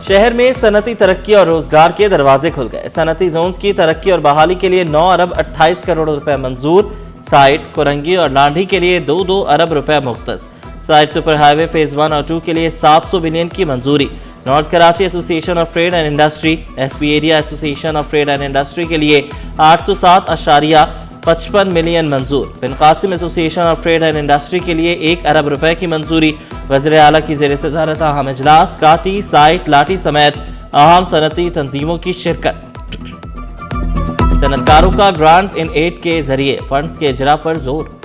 शहर में सनती तरक्की और रोजगार के दरवाजे खुल गए। सनती जोन की तरक्की और बहाली के लिए 9 अरब 28 करोड़ रुपए मंजूर। साइट कोरंगी और लांढी के लिए 2-2 अरब रुपए मुख्तस। साइट सुपर हाईवे फेज 1 और 2 के लिए 700 बिलियन की मंजूरी। North Karachi association of trade and industry SP area association of trade and industry के लिए 807.55 मिलियन मंजूर। Bin Qasim association of trade and industry के लिए 1 अरब रुपए की मंजूरी। वज़ीर आला की ज़ेर सदारत अहम इजलास, काटी, साइट, लाठी समेत अहम सनती तंजीमों की शिरकत। सनतकारों का ग्रांट इन एड के जरिए फंड्स के इजरा पर जोर।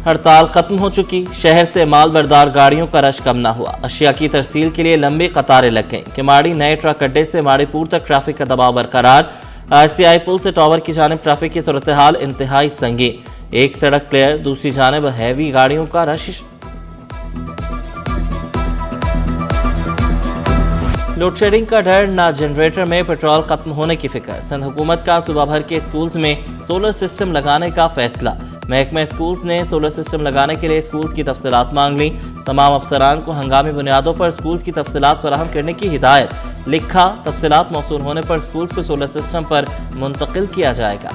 हड़ताल खत्म हो चुकी, शहर से माल बरदार गाड़ियों का रश कम न हुआ। अशिया की तरसील के लिए लंबी कतारें लग गईं। किमाड़ी नए ट्रक अड्डे से माड़ीपुर तक ट्रैफिक का दबाव बरकरार। ICI पुल से टावर की जानिब ट्रैफिक की सूरत हाल इंतहाई संगीन। एक सड़क क्लियर, दूसरी जानिब हैवी गाड़ियों का रश। लोड शेडिंग का डर, ना जनरेटर में पेट्रोल खत्म होने की फिक्र। सिंध हुकूमत का सूबा भर के स्कूल्स में सोलर सिस्टम लगाने का फैसला। महकमा स्कूल्स ने सोलर सिस्टम लगाने के लिए स्कूल्स की तफसीलात मांग ली। तमाम अफसरान को हंगामी बुनियादों पर स्कूल्स की तफसीलात फराहम करने की हिदायत। लिखा, तफसीलात मौसूल होने पर स्कूल्स को सोलर सिस्टम पर मुंतकिल किया जाएगा।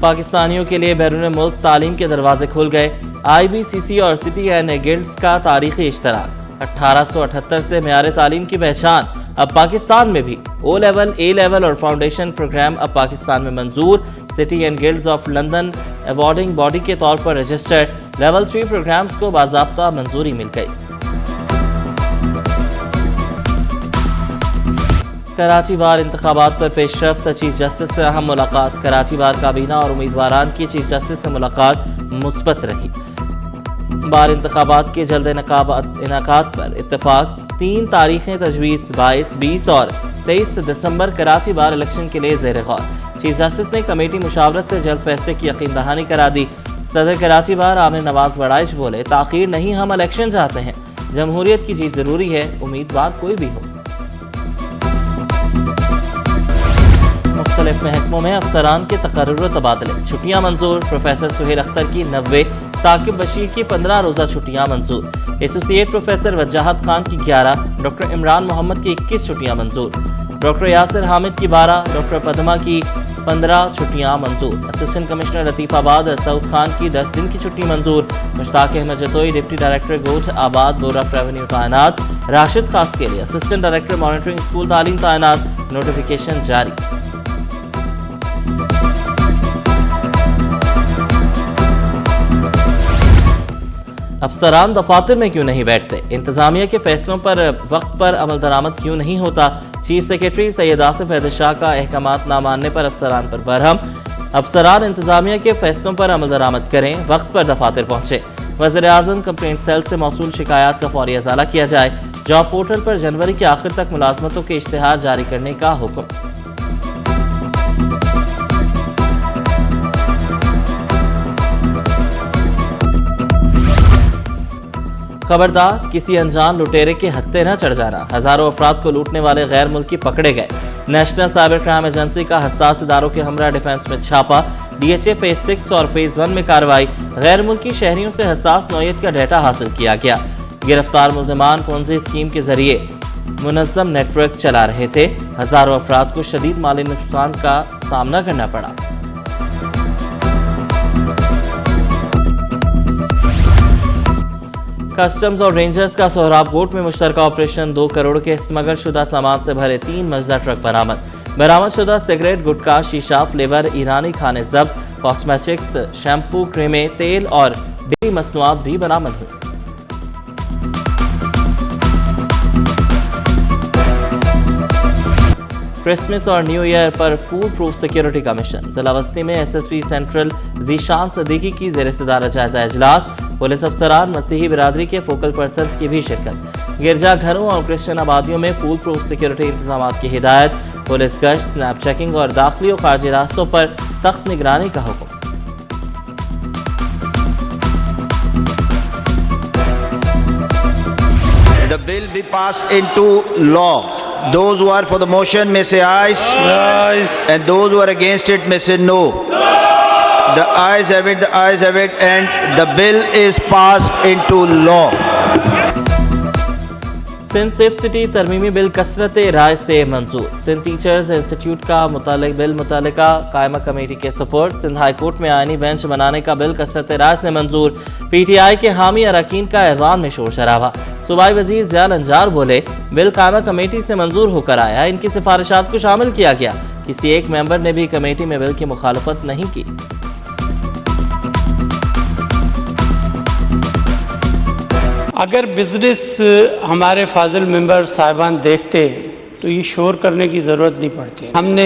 पाकिस्तानियों के लिए बैरून मुल्क तालीम के दरवाजे खुल गए। IBCC और सिटी एंड गिल्ड्स का तारीखी इश्तराक। 1878 से मेयार तालीम की पहचान अब पाकिस्तान में भी। O लेवल, A लेवल और फाउंडेशन प्रोग्राम अब पाकिस्तान में मंजूर। City and guilds of London awarding body के तौर पर रजिस्टर्ड। लेवल 3 प्रोग्राम्स को बाज़ाब्ता मंजूरी मिल गई। कराची बार इंतखाबात पर पेशरफ्त, चीफ जस्टिस से अहम मुलाकात। कराची बार काबीना और उम्मीदवारान की चीफ जस्टिस से मुलाकात मुस्बत रही। बार इंतखाबात के जल्द इनाकात पर इत्तेफाक। 3 तारीखें तजवीज़, 22, 20 और 23 दिसंबर कराची बार इलेक्शन के लिए ज़ेर गौर। चीफ जस्टिस ने कमेटी मुशावरत से जल्द फैसले की यकीन दहानी करा दी। सदर कराची बार आमिर नवाज बड़ाइश बोले, ताख़ीर नहीं, हम इलेक्शन चाहते हैं। जमहूरियत की जीत जरूरी है, उम्मीदवार कोई भी हो। मुख्तलिफ महकमों में अफसरान के तकर्रुर तबादले, छुट्टियां मंजूर। प्रोफेसर सुहेल अख्तर की 90, साकिब बशीर की 15 रोज़ा छुट्टियां मंजूर। एसोसिएट प्रोफेसर वजाहत खान की 11, डॉक्टर इमरान मोहम्मद की 21 छुट्टियां मंजूर। डॉक्टर यासिर हामिद की 12, डॉक्टर पदमा की 15 छुट्टियां मंजूर। असिस्टेंट कमिश्नर लतीफ़ाबाद सऊद खान की 10 दिन की छुट्टी मंजूर। मुश्ताक अहमद जतोई डिप्टी डायरेक्टर गोठ आबाद बोर्ड ऑफ रेवेन्यू तैनात। राशिद खास के लिए असिस्टेंट डायरेक्टर मॉनिटरिंग स्कूल तालीम तैनात। नोटिफिकेशन जारी। अफसरान दफातर में क्यों नहीं बैठते? इंतजामिया के फैसलों पर वक्त पर अमल दरामद क्यों नहीं होता? चीफ सेक्रेटरी सैयद आसिफ हैदर शाह का अहकामात ना मानने पर अफसरान पर बरहम। अफसरान इंतजामिया के फैसलों पर अमल दरामद करें, वक्त पर दफातर पहुंचे। वज़ीर आज़म कंप्लेंट सेल से मौसूल शिकायत का फौरी अज़ाला किया जाए। जॉब पोर्टल पर जनवरी के आखिर तक मुलाजमतों के इश्तिहार जारी करने का हुक्म। खबरदार, किसी अनजान लुटेरे के हत्थे न चढ़ जाना। हजारों अफराद को लूटने वाले गैर मुल्की पकड़े गए। नेशनल साइबर क्राइम एजेंसी का हसास इदारों के हमरा डिफेंस में छापा। DHA फेज 6 और फेज 1 में कार्रवाई। गैर मुल्की शहरियों से हसास नौयत का डेटा हासिल किया गया। गिरफ्तार मुल्जिमान पोंजी स्कीम के जरिए मुनज़्ज़म नेटवर्क चला रहे थे। हजारों अफराद को शदीद माली नुकसान का सामना करना पड़ा। कस्टम्स और रेंजर्स का सोहराब कोट में मुश्तरका ऑपरेशन। 2 करोड़ के स्मगल शुदा सामान से भरे 3 मजदा ट्रक बरामद। बरामद शुदा सिगरेट, गुटखा, शीशा, फ्लेवर, ईरानी खाने जब्त। कॉस्मेटिक्स, शैम्पू, क्रीमें, तेल और डेयरी मसनूआत भी बरामद हुई। क्रिसमस और न्यू ईयर पर फूड प्रूफ सिक्योरिटी का मिशन। जिला वस्ती में SSP सेंट्रल जीशान सदीकी की ज़ेर सदारत जायजा इजलास। पुलिस अफसरान, मसीही बिरादरी के फोकल पर्सन्स की भी शिरकत। गिरजाघरों और क्रिश्चियन आबादियों में फूड प्रूफ सिक्योरिटी इंतजाम की हिदायत। पुलिस गश्त, स्नैप चेकिंग और दाखिली और खारजी रास्तों पर सख्त निगरानी का हुक्म। The bill be passed into law. Those who are for the motion may say ayes. Ayes. And those who are against it may say no. The ayes have it, the ayes have it, and the bill is passed into law. Sindh safe city तरमीमी bill कसरत राय से मंजूर। Sindh teachers institute का bill मुतल्लिका कायमा committee के support. Sindh high court में आईनी बेंच बनाने का बिल कसरत राय से मंजूर। PTI के हामी अरकान का ऐवान में शोर शराबा। सूबाई वजीर ज़ियाल अंजार बोले, बिल कायमा कमेटी से मंजूर होकर आया, इनकी सिफारिशात को शामिल किया गया। किसी एक मेंबर ने भी कमेटी में बिल की मुखालफत नहीं की। अगर बिजनेस हमारे फाजिल मेंबर साहिबान देखते तो ये शोर करने की जरूरत नहीं पड़ती। हमने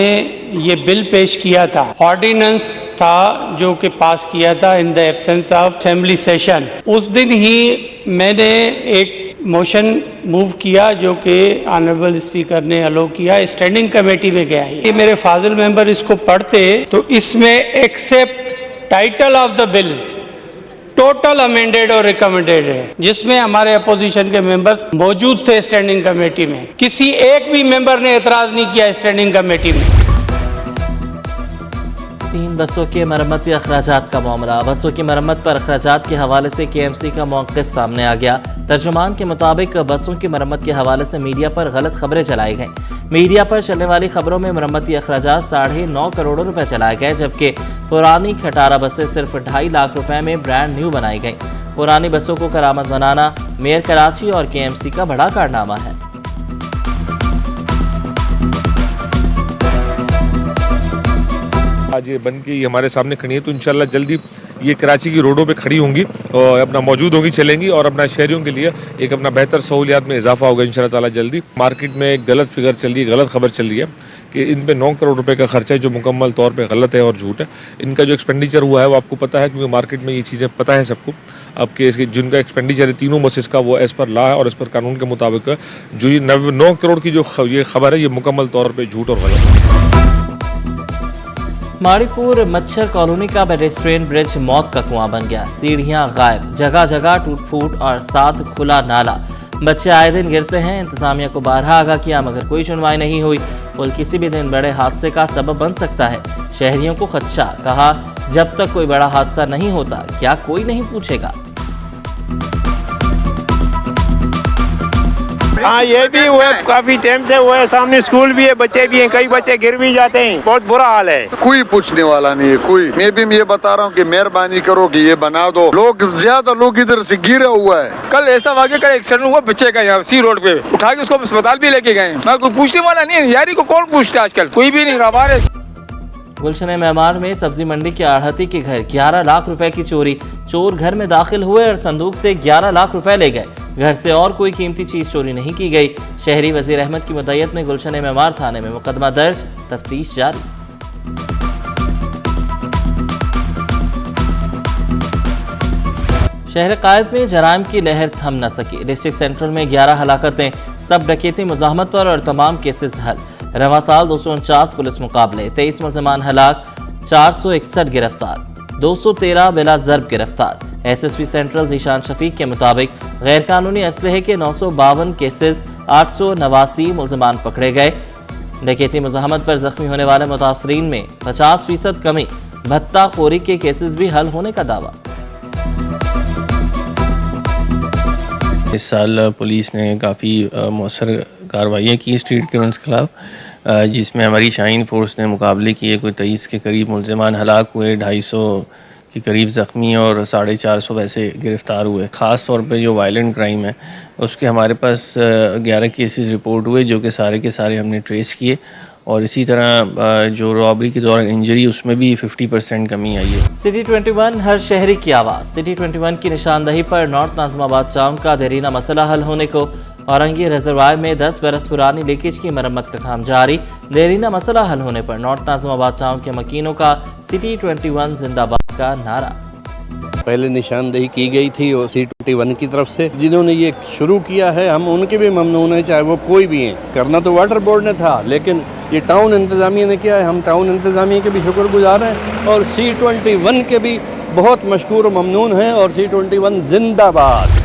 ये बिल पेश किया था, ऑर्डिनेंस था जो कि पास किया था in the absence of assembly session. उस दिन ही मैंने एक मोशन मूव किया जो कि ऑनरेबल स्पीकर ने अलो किया, स्टैंडिंग कमेटी में गया। ये मेरे फाजिल मेंबर इसको पढ़ते तो इसमें except title of the bill total amended और रिकमेंडेड है, जिसमें हमारे अपोजिशन के मेंबर मौजूद थे स्टैंडिंग कमेटी में। किसी एक भी मेंबर ने एतराज नहीं किया स्टैंडिंग कमेटी में। 3 बसों के मरम्मती अखराजात का मामला। बसों की मरम्मत पर अखराजात के हवाले से KMC का मौक़िफ़ सामने आ गया। तर्जुमान के मुताबिक बसों की मरम्मत के हवाले से मीडिया पर गलत खबरें चलाई गईं। मीडिया पर चलने वाली खबरों में मरम्मती अखराजात 9.5 करोड़ रुपए चलाए गए, जबकि पुरानी खटारा बसें सिर्फ 2.5 लाख रुपए में ब्रांड न्यू बनाई गईं। पुरानी बसों को करामत बनाना मेयर कराची और KMC का बड़ा कारनामा है। आज ये बन के ये हमारे सामने खड़ी है, तो इंशाल्लाह जल्दी ये कराची की रोडों पे खड़ी होंगी और अपना मौजूद होंगी, चलेंगी और अपना शहरियों के लिए एक अपना बेहतर सहूलियात में इजाफा होगा इंशाल्लाह ताला जल्दी। मार्केट में एक गलत फिगर चल रही है, गलत खबर चल रही है कि इन पे 9 करोड़ रुपए का खर्चा है, जो मुकम्मल तौर पे गलत है और झूठ है। इनका जो एक्सपेंडिचर हुआ है वो आपको पता है, क्योंकि मार्केट में ये चीज़ें पता है सबको। अब के इसके जिनका एक्सपेंडिचर है तीनों बसेस का, वो एज़ पर लॉ है और एज़ पर कानून के मुताबिक जो ये 9 करोड़ की जो ये खबर है, ये मुकम्मल तौर पर झूठ और गलत है। माड़ीपुर मच्छर कॉलोनी का पेडेस्ट्रियन ब्रिज मौत का कुआं बन गया। सीढ़ियां गायब, जगह जगह टूट फूट और साथ खुला नाला। बच्चे आए दिन गिरते हैं। इंतजामिया को बारहा आगाह किया मगर कोई सुनवाई नहीं हुई। पुल किसी भी दिन बड़े हादसे का सबब बन सकता है। शहरियों को खदशा, कहा जब तक कोई बड़ा हादसा नहीं होता क्या कोई नहीं पूछेगा। हाँ, ये भी हुआ है, काफी टाइम से हुआ है। सामने स्कूल भी है, बच्चे भी हैं, कई बच्चे गिर भी जाते हैं। बहुत बुरा हाल है। कोई पूछने वाला नहीं है कोई। मैं भी ये बता रहा हूँ कि मेहरबानी करो कि ये बना दो। ज्यादा लोग इधर से गिरे हुआ है। कल ऐसा वाक़या का एक्सीडेंट हुआ बच्चे का, यहाँ सी रोड पे उठा के उसको अस्पताल भी लेके गए। मैं कोई पूछने वाला नहीं है। यारी को कौन पूछता है आजकल, कोई भी नहीं रहा। गुलशन मेहमान में सब्जी मंडी के आढ़ती के घर 11 लाख रुपए की चोरी। चोर घर में दाखिल हुए और संदूक से 11 लाख रुपए ले गए। घर से और कोई कीमती चीज चोरी नहीं की गई। शहरी वजीर अहमद की मुद्दत में गुलशन मेहमान थाने में मुकदमा दर्ज, तफ्तीश जारी। शहर कायद में जराइम की लहर थम न सकी। डिस्ट्रिक्ट सेंट्रल में 11 हलाकतें, सब डकैती मुज़ाहमत पर और तमाम केसेस हल। रवा साल 249 पुलिस मुकाबले, 23 मुलजमान हलाक, 461 गिरफ्तार, 213 बिला जर्ब गिरफ्तार। SSP सेंट्रल ज़ीशान शफीक के मुताबिक गैर कानूनी असलहे के 952 केसेस, 889 मुलजमान पकड़े गए। डकैती मुज़ाहमत पर जख्मी होने वाले मुतासरीन में 50% कमी। भत्ता खोरी के केसेस भी हल होने का दावा। इस साल पुलिस ने काफ़ी मौसर कार्रवाइयाँ की स्ट्रीट क्रिमिनल्स के खिलाफ, जिसमें हमारी शाहीन फोर्स ने मुकाबले किए। कोई 23 के करीब मुलजमान हलाक हुए, 250 के करीब ज़ख्मी और 450 वैसे गिरफ़्तार हुए। ख़ास तौर पे जो वायलेंट क्राइम है उसके हमारे पास 11 केसेस रिपोर्ट हुए, जो कि सारे के सारे हमने ट्रेस किए। और इसी तरह जो रॉबरी के दौरान इंजरी, उसमें भी 50% कमी आई है। सिटी 21 हर शहरी की आवाज़। सिटी 21 की निशानदही पर नॉर्थ नाज़िमाबाद टाउन का देरीना मसला हल होने को। औरंगी रिजर्वायर में 10 बरस पुरानी लीकेज की मरम्मत का काम जारी। देरीना मसला हल होने पर नॉर्थ नाज़िमाबाद टाउन के मकीनों का सिटी 21 जिंदाबाद का नारा। पहले निशानदेही की गई थी और C21 की तरफ से, जिन्होंने ये शुरू किया है हम उनके भी ममनून है, चाहे वो कोई भी हैं। करना तो वाटर बोर्ड ने था, लेकिन ये टाउन इंतज़ामिया ने किया है। हम टाउन इंतज़ामिया के भी शुक्रगुजार हैं और C21 के भी बहुत मशकूर और ममनून हैं। और C21 जिंदाबाद।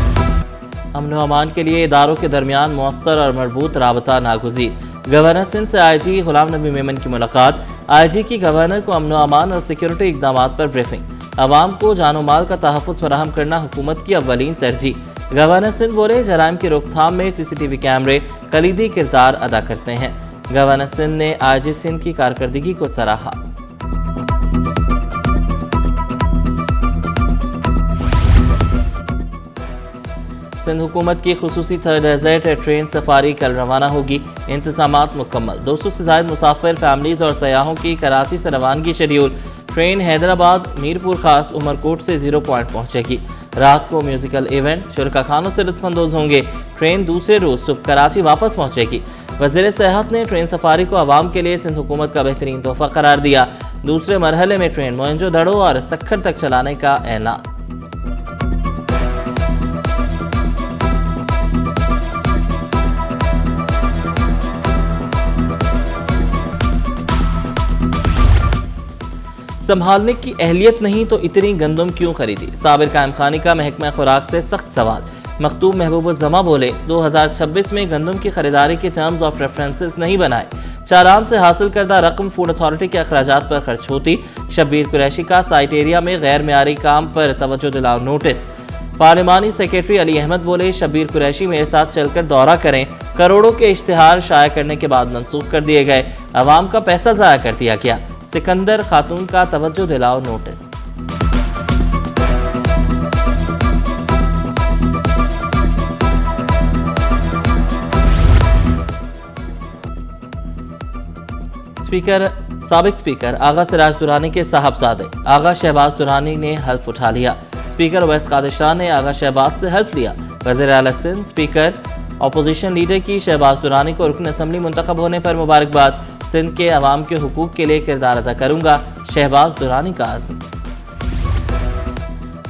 अमन व अमान के लिए इदारों के दरमियान मौसर और मजबूत राबता नागुज़ीर। गवर्नर सिंध से आईजी गुलाम नबी मेमन की मुलाकात। आईजी की गवर्नर को अमन अमान और सिक्योरिटी इकदाम पर ब्रीफिंग। अवाम को जानो माल का तहफ़्फ़ुज़ फराहम करना हुकूमत की अव्वलीन तरजीह। गवर्नर सिंध बोले, जराइम की रोकथाम में CCTV कैमरे कलीदी किरदार अदा करते हैं। गवर्नर सिंध ने आईजी सिंध की कारकर्दगी को सराहा। सिंध हुकूमत की खुसूसी थर्ड डेजर्ट ट्रेन सफारी कल रवाना होगी। इंतजामात मुकम्मल। 200 से ज़ायद मुसाफिर, फैमिलीज और सयाहों की कराची से रवानगी शेड्यूल। ट्रेन हैदराबाद, मीरपुर खास, उमरकोट से 0 पॉइंट पहुंचेगी। रात को म्यूजिकल इवेंट, शुरका खानों से लुत्फानंदोज होंगे। ट्रेन दूसरे रोज सुबह कराची वापस पहुंचेगी। वज़ीर सेहत ने ट्रेन सफारी को आवाम के लिए सिंध हुकूमत का बेहतरीन तोहफा करार दिया। दूसरे मरहले में ट्रेन मोइंजो दड़ो और सक्खर तक चलाने का ऐलान। संभालने की अहलियत नहीं तो इतनी गंदम क्यों खरीदी? साबिर कायम खानी का महकमा खुराक से सख्त सवाल। मखतूब महबूबुज़्ज़मा बोले, 2026 में गंदम की खरीदारी के टर्म्स ऑफ रेफरेंसेस नहीं बनाए। चालान से हासिल करदा रकम फूड अथॉरिटी के अखराजात पर खर्च होती। शब्बीर कुरैशी का साइट एरिया में गैर मेयारी काम पर तवज्जो दिलाओ नोटिस। पार्लिमानी सेक्रेटरी अली अहमद बोले, शब्बीर कुरैशी मेरे साथ चलकर दौरा करें। करोड़ों के इश्तिहार शाया करने के बाद मंसूख कर दिए गए। अवाम का पैसा ज़ाया कर दिया गया। सिकंदर खातून का तवज्जो दिलाओ नोटिस। साबिक स्पीकर आगा सिराज दुरानी के साहबजादे आगा शहबाज दुरानी ने हल्फ उठा लिया। स्पीकर अवैस कादिशान ने आगा शहबाज से हल्फ लिया। वज़ीर आला सिंध स्पीकर अपोजिशन लीडर की शहबाज दुरानी को रुकन असम्बली मुंतखब होने पर मुबारकबाद। सिंध के अवाम के हुकूक के लिए किरदार अदा करूंगा, शहबाज दुरानी का आज़म।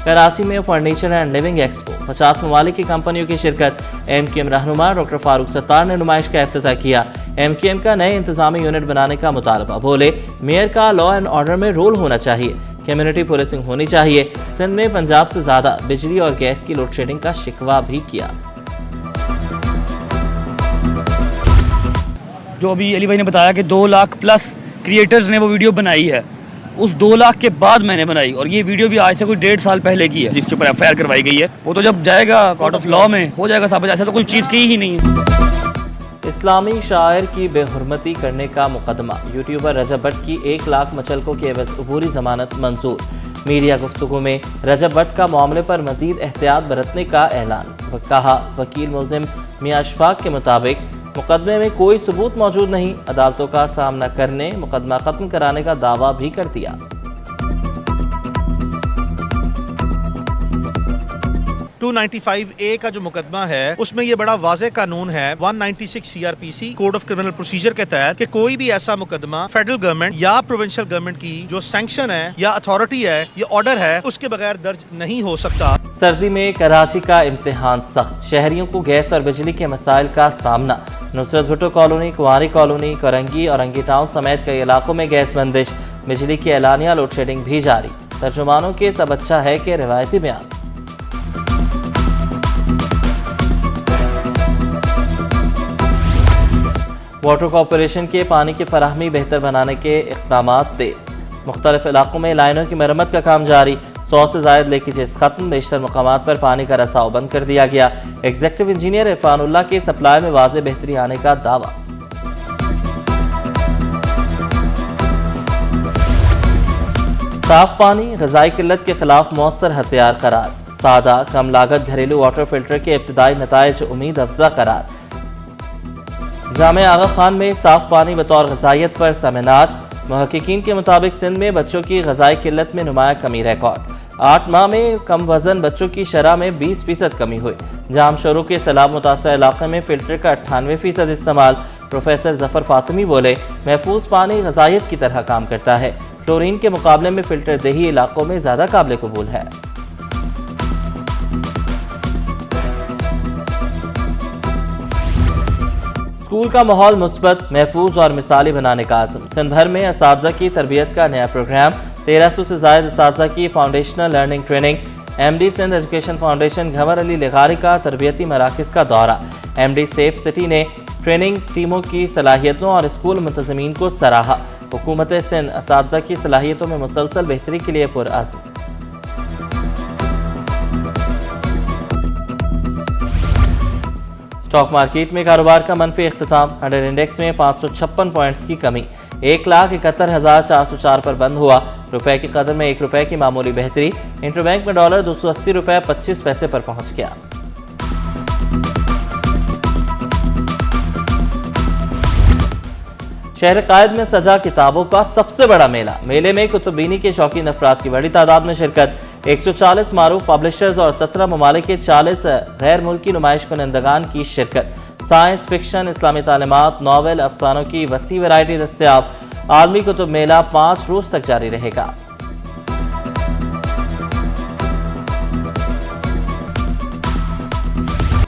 कराची में फर्नीचर एंड लिविंग एक्सपो, 50 ममालिक की कंपनियों की शिरकत। MQM रहनुमा डॉक्टर फारूक सत्तार ने नुमाइश का इफ्तिताह किया। MQM का नए इंतजामी यूनिट बनाने का मुतालबा। बोले, मेयर का लॉ एंड ऑर्डर में रोल होना चाहिए, कम्युनिटी पुलिसिंग होनी चाहिए। सिंध में पंजाब से ज्यादा बिजली और गैस की लोड शेडिंग का शिकवा भी किया। जो अभी अली भाई ने बताया कि 2 लाख प्लस क्रिएटर्स ने वो वीडियो बनाई है, उस 2 लाख के बाद मैंने बनाई, और ये वीडियो भी आज से कोई 1.5 साल पहले की है, जिसके ऊपर FIR करवाई गई है। वो तो जब जाएगा कोर्ट ऑफ लॉ में हो जाएगा साबित। ऐसा तो कोई चीज़ की ही नहीं है। इस्लामी शायर की बेहुरमती करने का मुकदमा। यूट्यूबर रजब भट्ट की 1 लाख मचलकों की एवज अबूरी जमानत मंजूर। मीडिया गुफ्तगू में रजब भट्ट का मामले पर मजीद एहतियात बरतने का ऐलान। कहा, वकील मुल्जिम मियां अशफाक के मुताबिक मुकदमे में कोई सबूत मौजूद नहीं। अदालतों का सामना करने, मुकदमा खत्म कराने का दावा भी कर दिया। 295A का जो मुकदमा है उसमें ये बड़ा वाज़ेह कानून है 196 CRPC code of criminal procedure के तहत कि कोई भी ऐसा मुकदमा फेडरल गवर्नमेंट या प्रोविंशियल गवर्नमेंट की जो सैंक्शन है या अथॉरिटी है या ऑर्डर है उसके बगैर दर्ज नहीं हो सकता। सर्दी में कराची का इम्तिहान सख्त। शहरियों को गैस और बिजली के मसाइल का सामना। नुसरत भुट्टो कॉलोनी, कुंवारी कॉलोनी, करंगी और अंगी टाउन समेत कई इलाकों में गैस बंदिश। बिजली की एलानिया लोड शेडिंग भी जारी। तर्जुमानों के सब अच्छा है कि रिवायती बयान। वाटर कॉरपोरेशन के पानी की फराहमी बेहतर बनाने के इक़दामात तेज। मुख्तलिफ इलाकों में लाइनों की मरम्मत का काम जारी। 100 से ज़ायद लीकेजेस खत्म। बेशतर मकामात पर पानी का रसाव बंद कर दिया गया। एग्जीक्यूटिव इंजीनियर इरफानुल्लाह के सप्लाई में वाज़ेह बेहतरी आने का दावा। साफ पानी ग़िज़ाई किल्लत के खिलाफ मौसर हथियार करार। सादा कम लागत घरेलू वाटर फिल्टर के इब्तिदाई नताइज उम्मीद अफजा करार। जामिया आगा खान में साफ पानी बतौर ग़िज़ाइयत पर सेमिनार। मुहक्किकीन के मुताबिक सिंध में बच्चों की ग़िज़ाई किल्लत में नुमाया कमी रिकॉर्ड। 8 माह में कम वजन बच्चों की शरह में 20% कमी हुई। जाम शोरों के सैलाब मुतासर इलाके में फिल्टर का 98% इस्तेमाल। प्रोफेसर जफर फातिमी बोले, महफूज पानी ग़िज़ाइयत की तरह काम करता है। क्लोरीन के मुकाबले में फिल्टर देही इलाकों में ज़्यादा काबिल कबूल है। स्कूल का माहौल मुस्बत, महफूज और मिसाली बनाने का आज़म। सिंध भर में असातिज़ा की तरबियत का नया प्रोग्राम। 1300 से ज़ायद असातिज़ा की foundational learning training. MD Sindh education foundation Ghanwar Ali लिगारी का तरबियती मराकज़ का दौरा। MD सेफ सिटी ने ट्रेनिंग टीमों की सलाहियतों और स्कूल मुंतज़मीन को सराहा। हुकूमत सिंध असातिज़ा की सलाहियतों में मुसलसल बेहतरी के लिए पुरअज़्म। स्टॉक मार्केट में कारोबार का मनफी इख्तिताम। अंडर इंडेक्स में 556 पॉइंट्स की कमी 1,71,404 पर बंद हुआ। रुपए की कदर में ₹1 की मामूली बेहतरी। इंटरबैंक में डॉलर $280.25 पर पहुंच गया। शहर कायद में सजा किताबों का सबसे बड़ा मेला। मेले में कुतुबीनी के शौकीन अफराद की बड़ी तादाद में शिरकत। 140 मारूफ पब्लिशर्स और 17 ममालिक के 40 गैर मुल्की नुमाइश कुनंदगान की शिरकत। साइंस फिक्शन, इस्लामी तालीमात, नावल, अफसानों की वसी वैरायटी दस्तयाब। आलमी कुतुब मेला 5 रोज तक जारी रहेगा।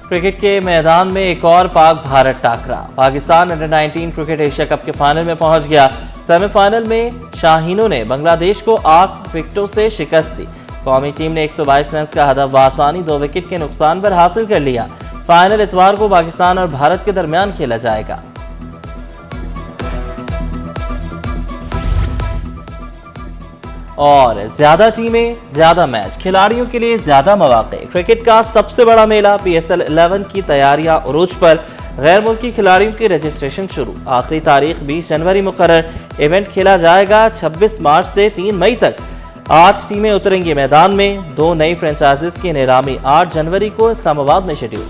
क्रिकेट के मैदान में एक और पाक भारत टाकरा। Pakistan under 19 cricket Asia cup के फाइनल में पहुंच गया। सेमीफाइनल में शाहीनों ने बांग्लादेश को 8 विकेटों से शिकस्त दी। कौमी टीम ने 122 रन का हदफ बआसानी 2 विकेट के नुकसान पर हासिल कर लिया। फाइनल इतवार को पाकिस्तान और भारत के दरमियान खेला जाएगा। और ज्यादा टीमें, ज्यादा मैच, खिलाड़ियों के लिए ज्यादा मौके। क्रिकेट का सबसे बड़ा मेला PSL 11 की तैयारियां उरूज पर। गैर मुल्की खिलाड़ियों की रजिस्ट्रेशन शुरू। आखिरी तारीख 20 जनवरी मुकर्रर। इवेंट खेला जाएगा 26 मार्च से 3 मई तक। 8 टीमें उतरेंगी मैदान में। 2 नई फ्रेंचाइजीज की नीलामी 8 जनवरी को इस्लामाबाद में शेड्यूल।